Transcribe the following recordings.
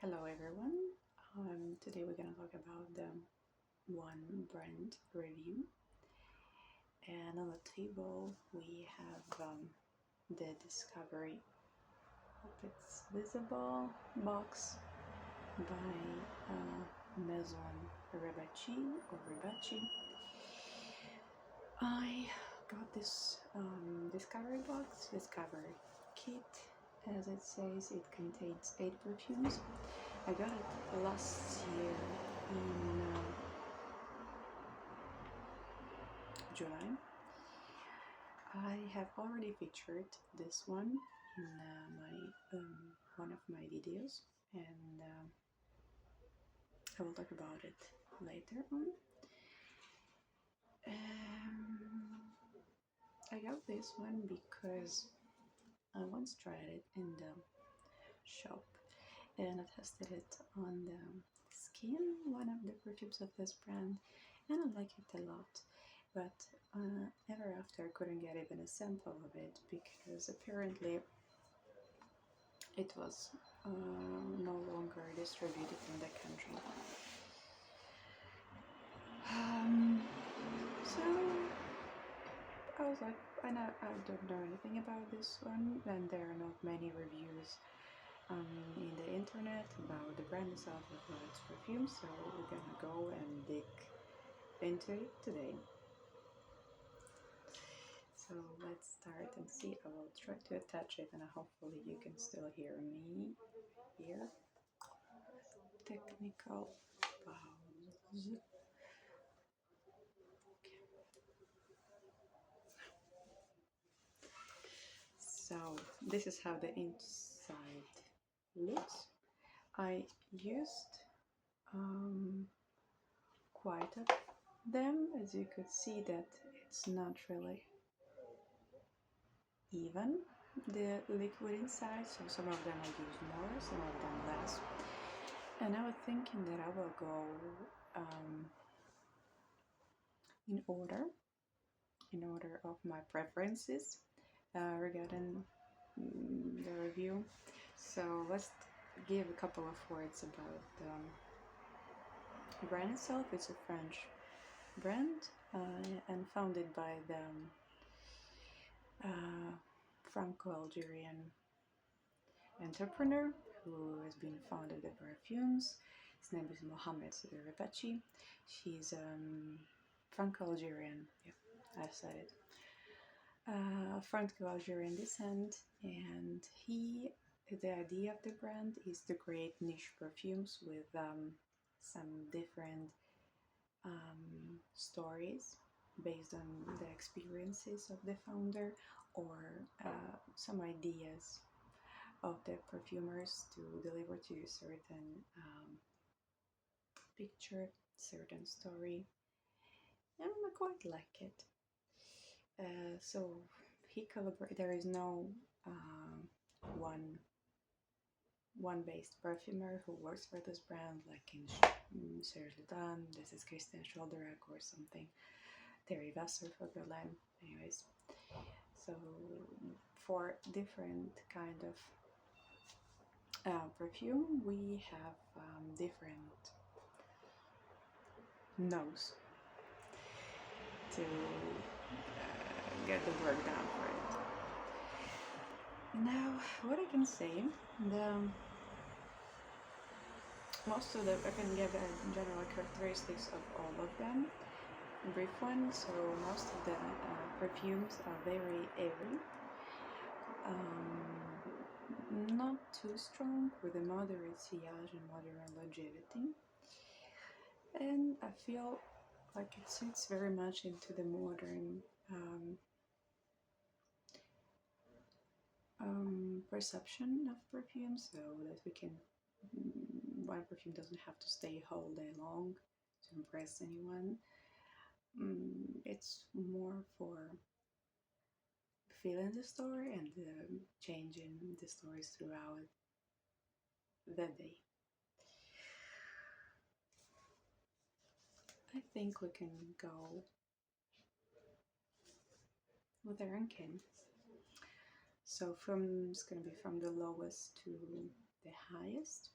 Hello everyone. Today we're gonna talk about the one brand review, and on the table we have the Discovery. Hope it's visible box by Maison Rebatchi or Rebatchi. I got this Discovery box, Discovery kit. As it says, it contains 8 perfumes. I got it last year in July. I have already featured this one in my one of my videos, and I will talk about it later on. I got this one because I once tried it in the shop and I tested it on the skin, one of the perfumes of this brand, and I like it a lot. But ever after, I couldn't get even a sample of it because apparently it was no longer distributed in the country. So I was like, I don't know anything about this one, and there are not many reviews in the internet about the brand itself, about its perfume, so we're gonna go and dig into it today. So let's start and see. I will try to attach it, and hopefully you can still hear me here. Technical pause. So this is how the inside looks. I used quite of them. As you could see, that it's not really even, the liquid inside, so some of them I use more, some of them less. And I was thinking that I will go in order of my preferences regarding the review. So let's give a couple of words about the brand itself. It's a French brand and founded by the Franco-Algerian entrepreneur who has been founded the perfumes. His name is Maison Rebatchi. She's Franco-Algerian. Yeah, I said it. Franco-Algerian descent, and the idea of the brand is to create niche perfumes with some different stories based on the experiences of the founder, or some ideas of the perfumers to deliver to you certain picture, certain story, and I quite like it. So he collaborate. There is no one based perfumer who works for this brand, like in Serge Ludan, this is Christian Scholderak or something, Terry Vasser for Berlin. Anyways, so for different kind of perfume, we have different nose to get the work done for it. Now, what I can say, most of I can give general characteristics of all of them, brief one. So most of the perfumes are very airy, not too strong, with a moderate sillage and moderate longevity, and I feel like it suits very much into the modern perception of perfume, so that we can one perfume doesn't have to stay whole day long to impress anyone. It's more for feeling the story and changing the stories throughout the day. I think we can go with the ranking. So it's gonna be from the lowest to the highest.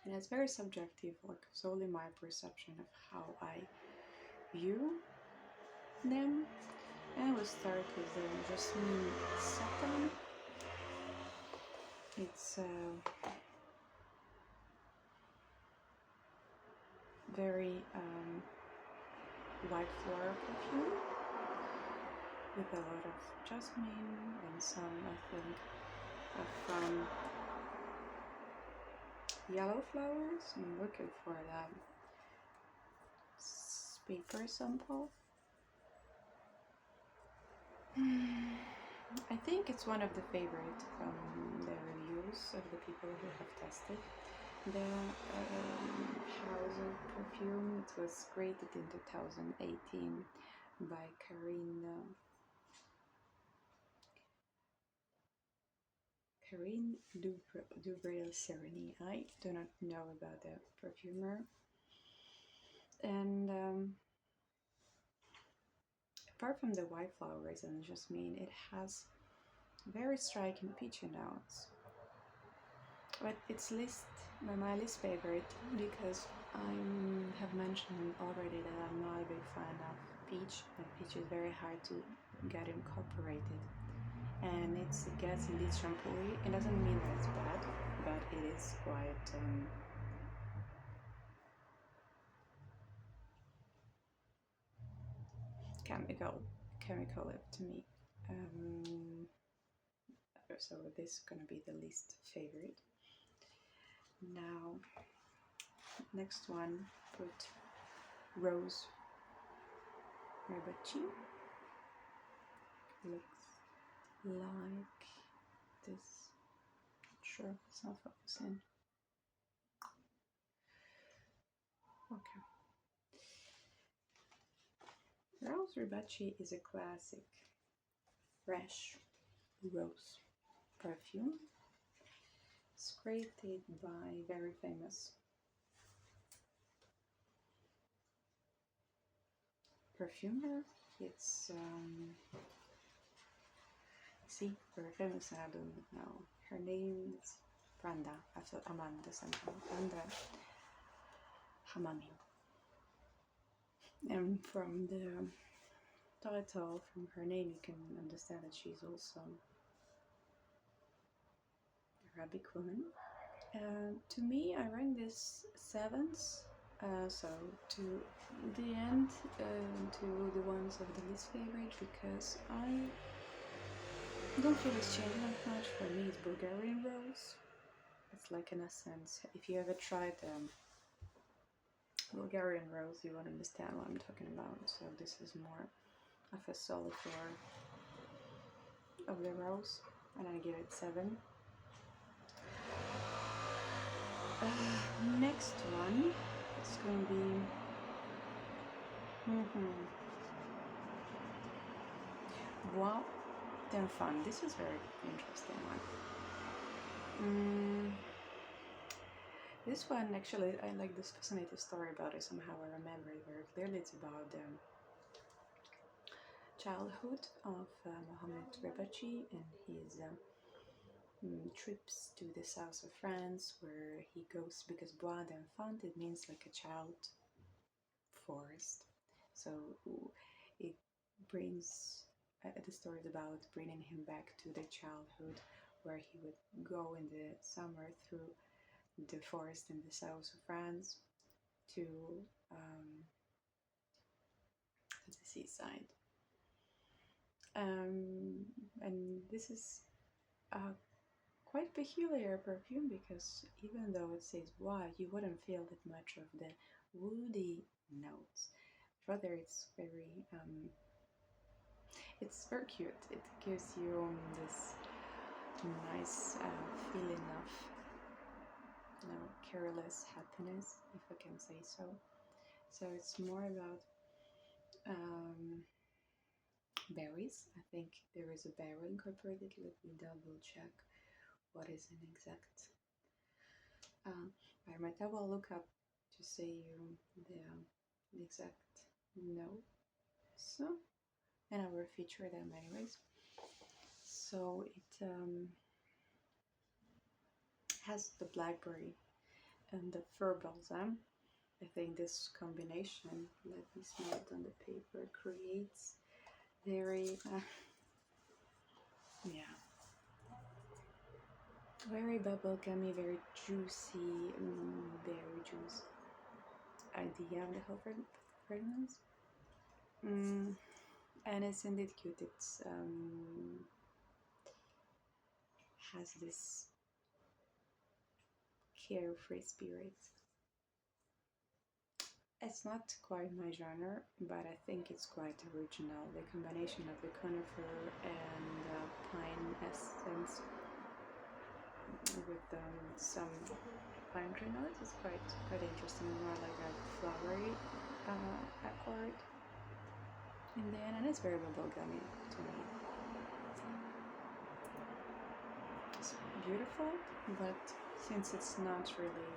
And it's very subjective, like it's only my perception of how I view them. And we'll start with the Jasmine Satin. It's a very white floral perfume with a lot of jasmine and some, I think, from yellow flowers. I'm looking for that paper sample. I think it's one of the favorite from the reviews of the people who have tested the house of perfume. It was created in 2018 by Karine Dubreuil-Sereny. I do not know about the perfumer. And apart from the white flowers and jasmine, it has very striking peachy notes. But it's my least favorite because I have mentioned already that I'm not a big fan of peach, and peach is very hard to get incorporated. And it gets a bit shampooy. It doesn't mean that it's bad, but it is quite chemical to me. So this is gonna be the least favorite. Now, next one, put Rose Rebatchi. Looks like this. Not sure, it's not focusing. Okay. Rose Rebatchi is a classic fresh rose perfume. It's created by very famous perfumer. It's see, very famous. I don't know her name. Is Branda. I thought Amanda somehow. Branda Hamami. And from the title, from her name, you can understand that she's also a Arabic woman. To me, I rank this sevens. So to the end, to the ones of the least favorite, because I don't feel it's changing that much. For me, it's Bulgarian rose. It's like in a sense, if you ever tried Bulgarian rose, you won't understand what I'm talking about. So this is more of a solid floor of the rose, and I give it 7. Next one is going to be Bois d'Enfant. This is very interesting one. This one, actually, I like this fascinating story about it. Somehow I remember it very clearly. It's about the childhood of Maison Rebatchi and his trips to the south of France, where he goes, because Bois d'Enfant, it means like a child forest. So it brings the story is about bringing him back to the childhood, where he would go in the summer through the forest in the south of France to the seaside. And this is a quite peculiar perfume, because even though it says bois, you wouldn't feel that much of the woody notes. Rather, it's very cute. It gives you this nice feeling of, careless happiness, if I can say so. So it's more about berries. I think there is a berry incorporated. Let me double check what is an exact. I might have a look up to say you the exact note. So, and I will feature them anyways. So it has the blackberry and the fir balsam. I think this combination, let me smell it on the paper, creates very, yeah, very bubblegummy, very juicy, very juicy idea of the whole fragrance. And it's indeed cute. It's has this carefree spirit. It's not quite my genre, but I think it's quite original. The combination of the conifer and pine essence with some pine tree notes is quite interesting. More like a flowery accord in the end, and it's very bubblegummy to me. It's beautiful, but since it's not really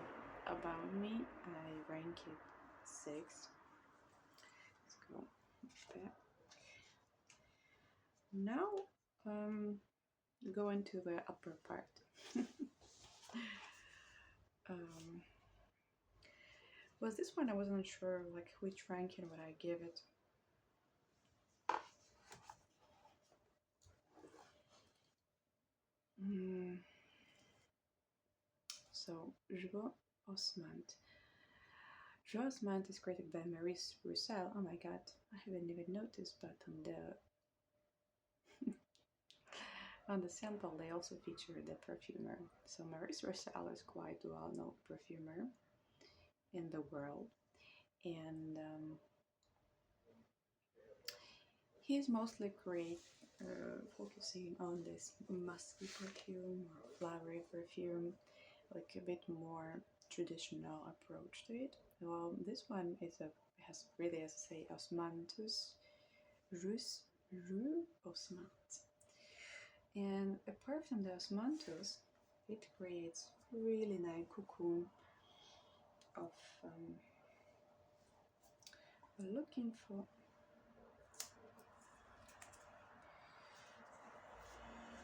about me, I rank it 6. Let's go back. Now, go into the upper part. Was this one I wasn't sure like which ranking would I give it. So, Joie Osmant. Joie Osmant is created by Maurice Roussel. Oh my god, I haven't even noticed, but on the sample they also feature the perfumer. So Maurice Roussel is quite a well-known perfumer in the world, and he's mostly focusing on this musky perfume or flowery perfume, like a bit more traditional approach to it. Well, this one has really, as I say, osmanthus, rue osmant. And apart from the osmanthus, it creates really nice cocoon of looking for.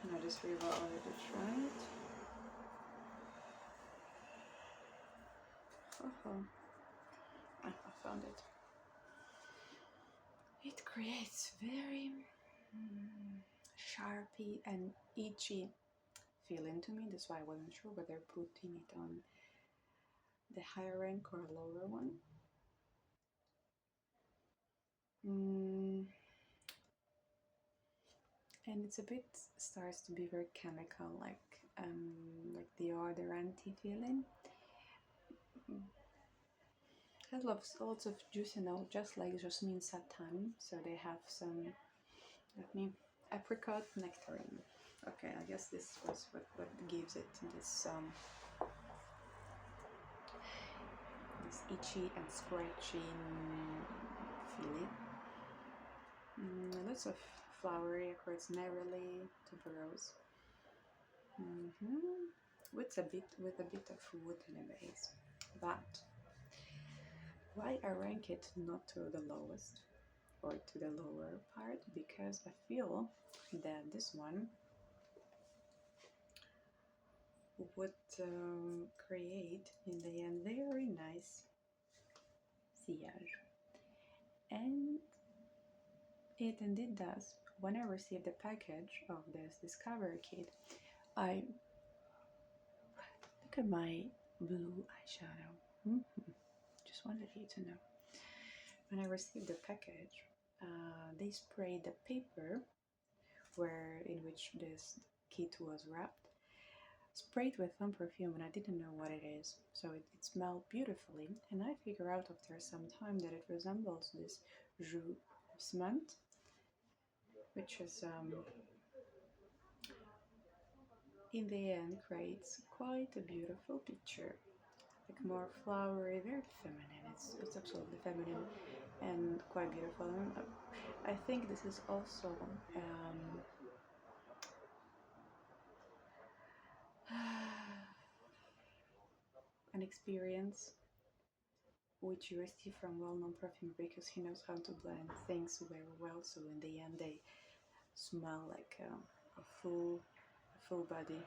And I just really wanted to try it. I found it. It creates very sharpy and itchy feeling to me. That's why I wasn't sure whether putting it on the higher rank or a lower one. And it's a bit starts to be very chemical, like deodoranty feeling. Has lots of juicy notes, just like jasmine satin. So they have some, apricot nectarine. Okay, I guess this was what gives it this itchy and scratching feeling. Lots of flowery across narrowly tuberose. With a bit of wood in the base. But why I rank it not to the lowest or to the lower part? Because I feel that this one would create in the end very nice sillage, and it indeed does. When I received the package of this discovery kit, I look at my blue eyeshadow. Just wanted you to know. When I received the package, they sprayed the paper in which this kit was wrapped, sprayed with some perfume, and I didn't know what it is. So it smelled beautifully, and I figured out after some time that it resembles this Jus Osmant, which is in the end creates quite a beautiful picture, like more flowery, very feminine. It's absolutely feminine and quite beautiful. I think this is also an experience which you receive from well-known perfume because he knows how to blend things very well. So in the end, they smell like a full body.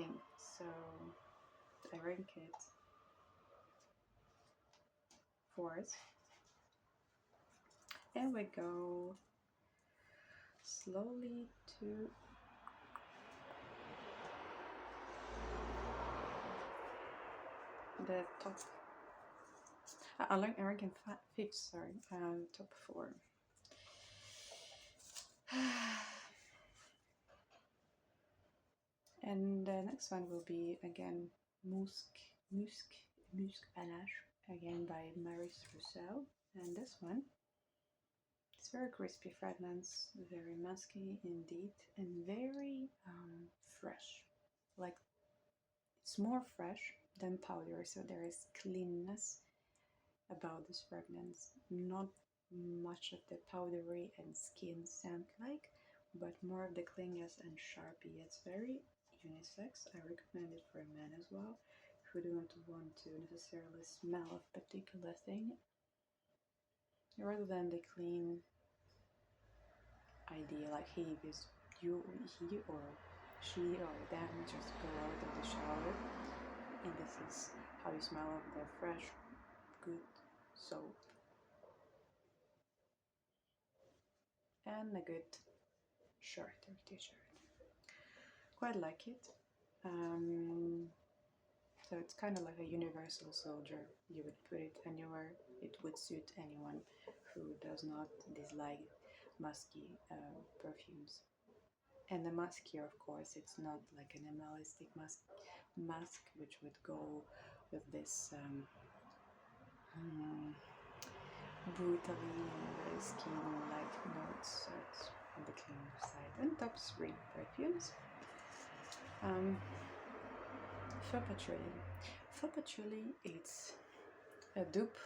think so. I rank it fourth, and we go slowly to the top. I rank in fifth. Sorry, top 4. And the next one will be again Musc Panache, again by Maurice Rousseau. And this one, it's very crispy fragrance, very musky indeed, and very fresh. Like, it's more fresh than powder, so there is cleanness about this fragrance. Not much of the powdery and skin scent like, but more of the cleanness and sharpie. It's very unisex. I recommend it for men as well who don't want to necessarily smell a particular thing, rather than the clean idea like he or she or them just go out of the shower and this is how you smell of the fresh, good soap and a good shirt or t-shirt. Quite like it. So it's kind of like a universal soldier. You would put it anywhere. It would suit anyone who does not dislike musky perfumes. And the muskier, of course, it's not like an animalistic musk, which would go with this brutally and very skin-like notes. So it's on the cleaner side. And top 3 perfumes. Faux Patchouli. Faux Patchouli, it's a dupe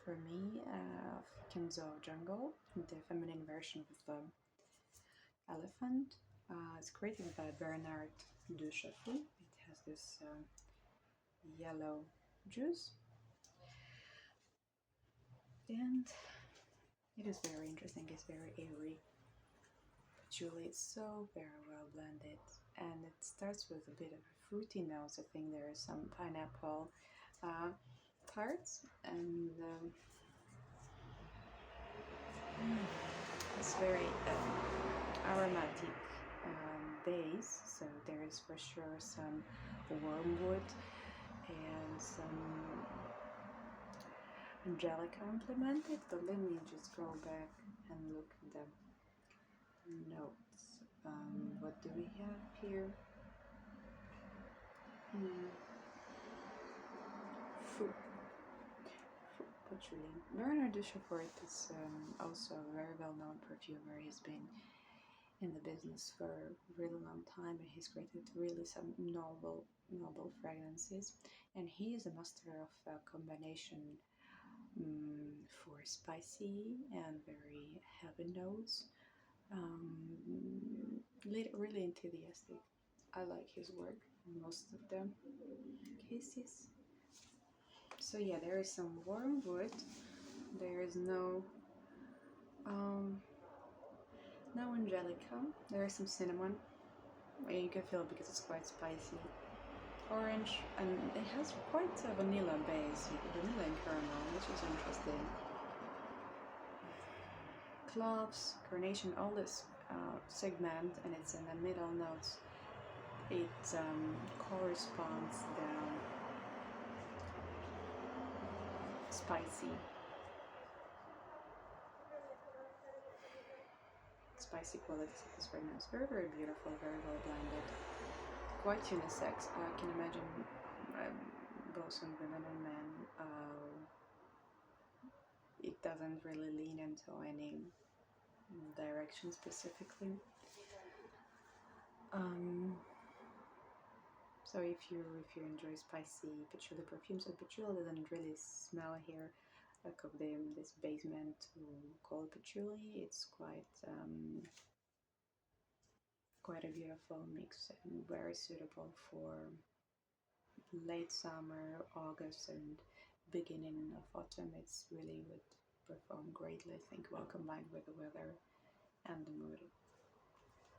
for me of Kenzo Jungle, the feminine version of the elephant. It's created by Bernard Duchefou. It has this yellow juice, and it is very interesting. It's very airy. Patchouli is so very well blended, and it starts with a bit of a fruity notes. I think there is some pineapple tarts, and it's very aromatic base. So there is for sure some wormwood and some angelica implemented. But let me just go back and look at the notes. What do we have here? Faux Patchouli. Bernard Duchefou is also a very well-known perfumer. He's been in the business for a really long time, and he's created really some noble fragrances. And he is a master of combination for spicy and very heavy notes. Really enthusiastic. I like his work in most of them cases. So yeah, there is some wormwood. There is no angelica. There is some cinnamon. You can feel it because it's quite spicy. Orange, and it has quite a vanilla base, vanilla and caramel, which is interesting. Cloves, carnation, all this segment, and it's in the middle notes. It corresponds down spicy qualities of this fragrance. Very, very beautiful, very well blended, quite unisex. I can imagine both on women and men. It doesn't really lean into any direction specifically. So if you enjoy spicy patchouli perfumes, and patchouli doesn't really smell here like of this basement called patchouli. It's quite a beautiful mix and very suitable for late summer, August, and beginning of autumn. It's really would perform greatly, I think, well combined with the weather and the mood.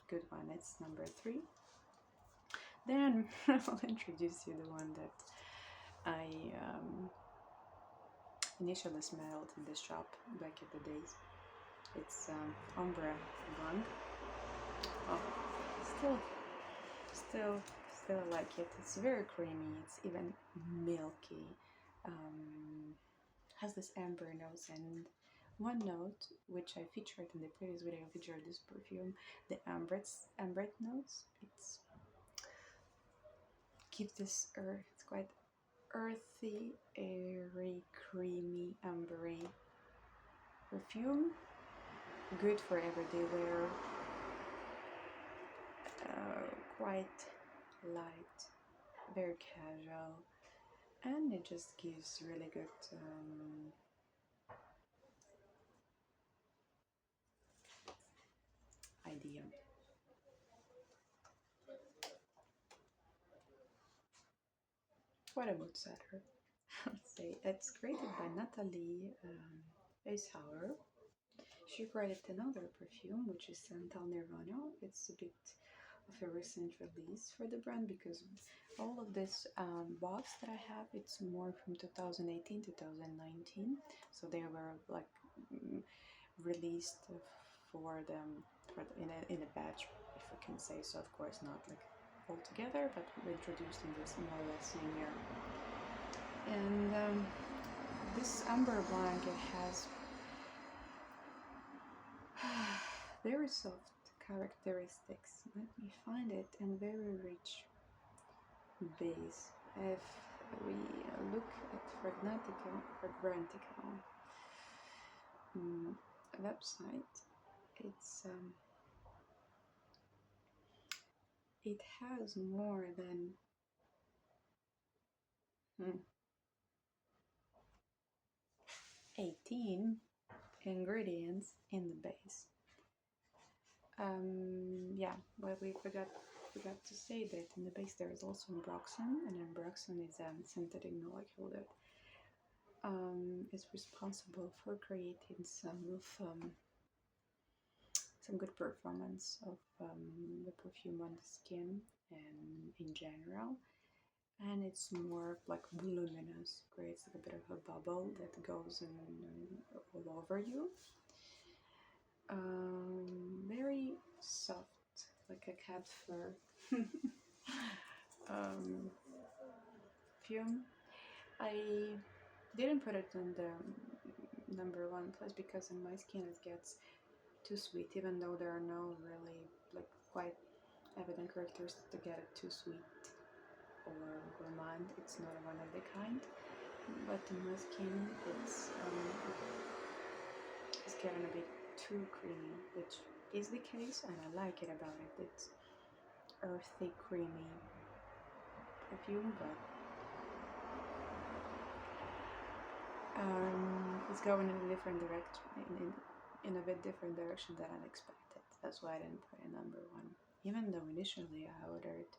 Good one. It's number 3. Then I'll introduce you the one that I initially smelled in the shop back in the days. It's Ombre Blanc. Oh, still like it. It's very creamy. It's even milky. Has this amber nose, and one note which I featured in the previous video, I featured this perfume, the amber notes. It's gives this earth. It's quite earthy, airy, creamy, ambery perfume. Good for everyday wear. Quite light, very casual, and it just gives really good idea. What about Saturn? Let's say it's created by Natalie Weishauer. She created another perfume, which is Santal Nirvana. It's a bit of a recent release for the brand because all of this box that I have, it's more from 2018 2019, so they were like released for them in a batch, if I can say so. Of course not like all together, but introduced in this more or less same year. And this Amber Blanc, it has very soft characteristics. Let me find it, and very rich base. If we look at Fragrantica website, it has more than 18 ingredients in the base. Yeah, well, we forgot to say that in the base there is also ambroxan, and ambroxan is a synthetic molecule that is responsible for creating some good performance of the perfume on the skin and in general. And it's more like voluminous, creates like a bit of a bubble that goes all over you. Very soft, like a cat fur perfume. I didn't put it on the #1 place because in my skin it gets too sweet, even though there are no really like quite evident characteristics to get it too sweet or gourmand. It's not one of the kind, but in my skin it's getting a bit too creamy, which is the case, and I like it about it. It's earthy, creamy perfume, but it's going in a different direction, in a bit different direction than I expected. That's why I didn't put it #1, even though initially I ordered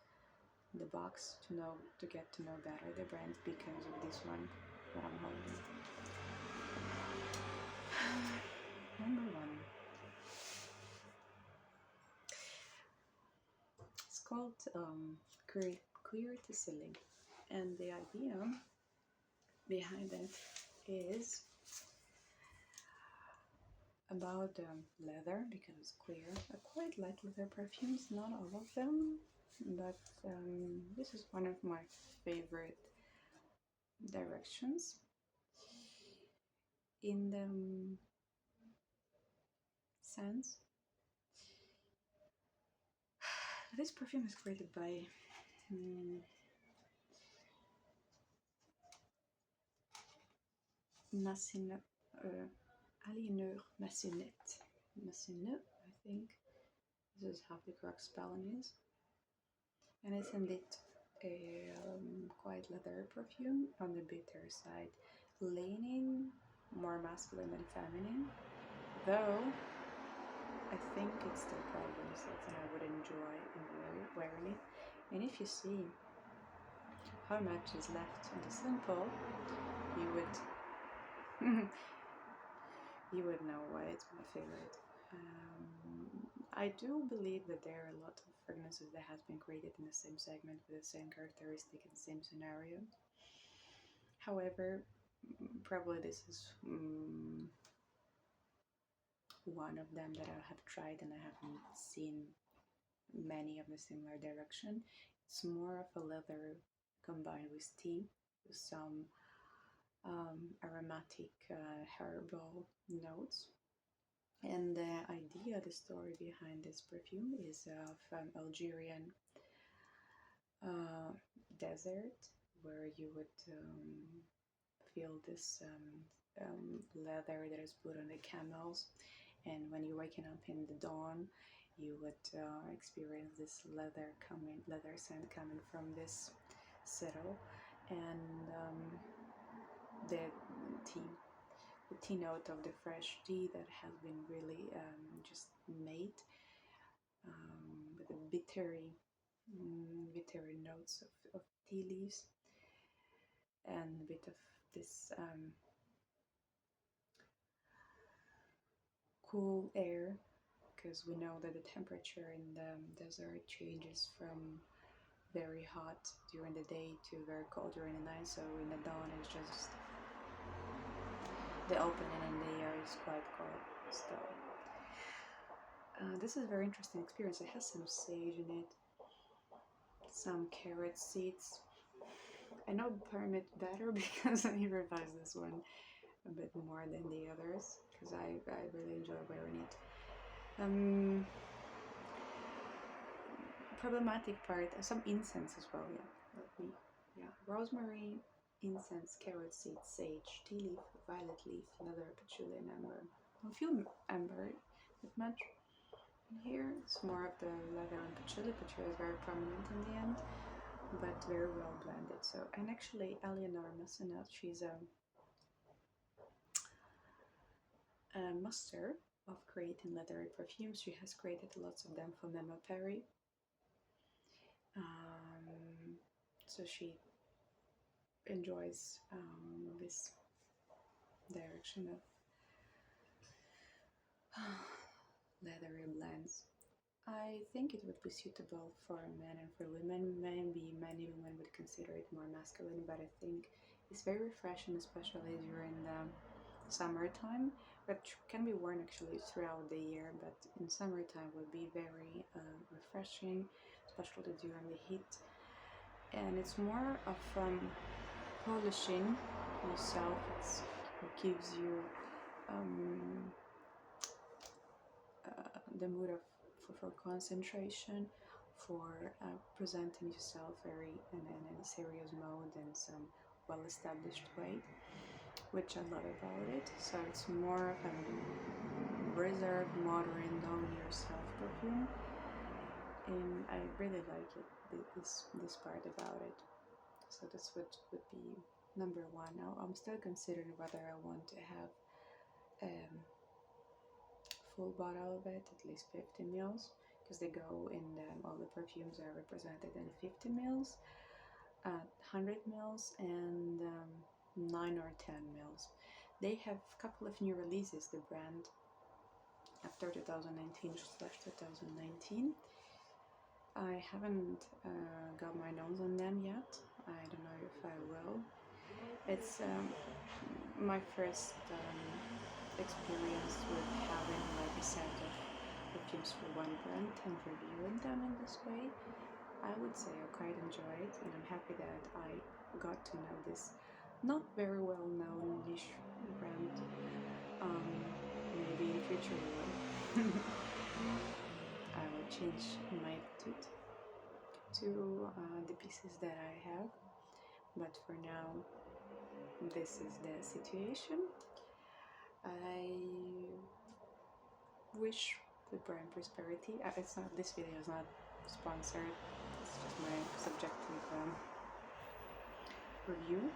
the box to get to know better the brand because of this one that I'm holding. #1. It's called Clear to Ceiling, and the idea behind it is about leather, because it's clear. I quite like leather perfumes, not all of them, but this is one of my favorite directions in the sense. This perfume is created by Aliénor Massenet, I think this is how the correct spelling is, and it's indeed a quite leather perfume on the bitter side, leaning more masculine than feminine, though I think it's still quite unisex and I would enjoy wearing it. And if you see how much is left in the sample, you would know why it's my favorite. I do believe that there are a lot of fragrances that has been created in the same segment with the same characteristic and same scenario. However, probably this is one of them that I have tried and I haven't seen many of the similar direction. It's more of a leather combined with tea, with some aromatic herbal notes. And the idea, the story behind this perfume is of Algerian desert, where you would feel this leather that is put on the camels, and when you're waking up in the dawn, you would experience this leather scent coming from this citadel, and the tea, the tea note of the fresh tea that has been really just made with the bittery notes of tea leaves and a bit of this cool air, because we know that the temperature in the desert changes from very hot during the day to very cold during the night. So in the dawn it's just the opening and the air is quite cold still. This is a very interesting experience. It has some sage in it, some carrot seeds. I know Pyramid better because I revised this one a bit more than the others because I really enjoy wearing it. Problematic part, some incense as well. Rosemary, incense, carrot seed, sage, tea leaf, violet leaf, leather, patchouli, and amber. I feel amber that much. And here it's more of the leather and patchouli. Patchouli is very prominent in the end, but very well blended. So, and actually, Eleanor Massenat, she's a master of creating leathery perfumes. She has created lots of them for Memo Perry. So she enjoys this direction of leathery blends. I think it would be suitable for men and for women. Maybe many women would consider it more masculine, but I think it's very refreshing, especially during the summertime, which can be worn actually throughout the year, but in summertime would be very refreshing, especially during the heat. And it's more of polishing yourself. It gives you the mood for concentration, for presenting yourself very in a serious mode and some well-established way, which I love about it. So it's more of a reserved, modern, know yourself perfume, and I really like it. This part about it. So this would be number one. Now I'm still considering whether I want to have full bottle of it, at least 50 mils, because they go in all the perfumes are represented in 50 mils, 100 mils, and 9 or 10 mils. They have a couple of new releases, the brand, after 2019/2019. I haven't got my nose on them yet. I don't know if I will. It's my first experience with having like a set of perfumes for one brand and reviewing them in this way. I would say I quite enjoy it, and I'm happy that I got to know this not very well known niche brand. Maybe in future we will. I will change my attitude to the pieces that I have, but for now this is the situation. I wish the brand prosperity. It's not, this video is not sponsored, it's just my subjective review,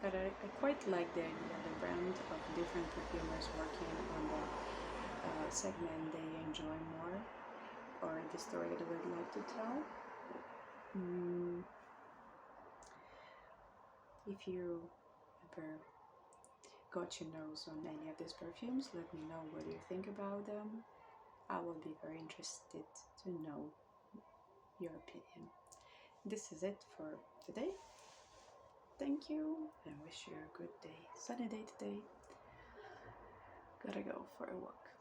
but I quite like the idea of the brand of different perfumers working on the segment they enjoy more, or the story that they would like to tell. If you ever got your nose on any of these perfumes, let me know what you think about them. I will be very interested to know your opinion. This is it for today. Thank you and wish you a good day. Sunny day today. Gotta go for a walk.